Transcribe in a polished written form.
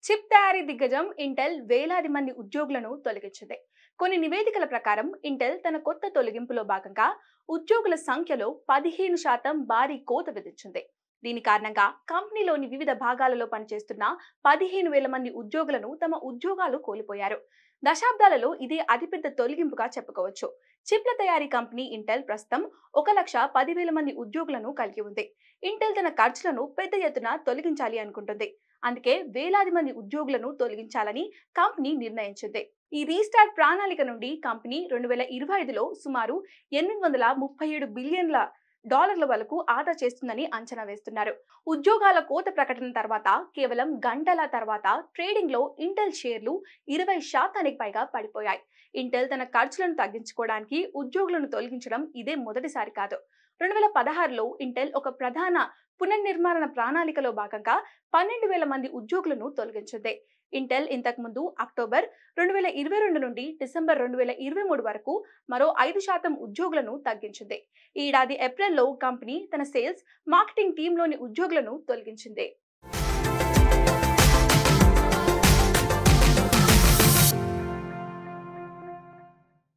Chip తయారీ దిగ్గజం Intel వేలాది మంది ఉద్యోగులను తొలగించింది. కొన్ని నివేదికల ప్రకారం ఇంటెల్ తన కొత్త తొలగింపులో భాగంగా ఉద్యోగుల సంఖ్యలో 15% భారీ కోత విధించింది. దీని కారణంగా కంపెనీలోని వివిధ భాగాలలో పనిచేస్తున్న 15,000 మంది ఉద్యోగులను తమ ఉద్యోగాలు కోల్పోయారు. దశాబ్దాలలో ఇది అతిపెద్ద తొలగింపుగా చెప్పుకోవచ్చు. చిప్ల తయారీ కంపెనీ ఇంటెల్ ప్రస్తుతం 1,10,000 మంది ఉద్యోగులను కలిగి ఉంది. ఇంటెల్ తన ఖర్చులను పెద్ద ఎత్తున తొలగించాలి అనుకుంటుంది. అందుకే వేలాది మంది ఉద్యోగులను తొలగించాలని కంపెనీ నిర్ణయించింది. ఈ రీస్టార్ట్ ప్రణాళిక నుండి కంపెనీ 2025లో సుమారు $837 బిలియన్ల వరకు ఆదా చేస్తుందని అంచనా వేస్తున్నారు. ఉద్యోగాల కోత ప్రకటన తర్వాత కేవలం గంటల తర్వాత ట్రేడింగ్ లో ఇంటెల్ షేర్లు 20% పైగా పడిపోయాయి. ఇంటెల్ తన ఖర్చులను తగ్గించుకోవడానికి ఉద్యోగులను తొలగించడం ఇదే మొదటిసారి కాదు. 2016లో ఇంటెల్ ఒక ప్రధాన పునర్నిర్మాణ ప్రణాళికలో భాగంగా 12,000 మంది ఉద్యోగులను తొలగించింది. ఇంటెల్ ఇంతకు ముందు అక్టోబర్ 2022 నుండి డిసెంబర్ 2023 వరకు మరో 5% ఉద్యోగులను తగ్గించింది. ఈ ఏడాది ఏప్రిల్లో కంపెనీ తన సేల్స్ మార్కెటింగ్ టీంలోని ఉద్యోగులను తొలగించింది.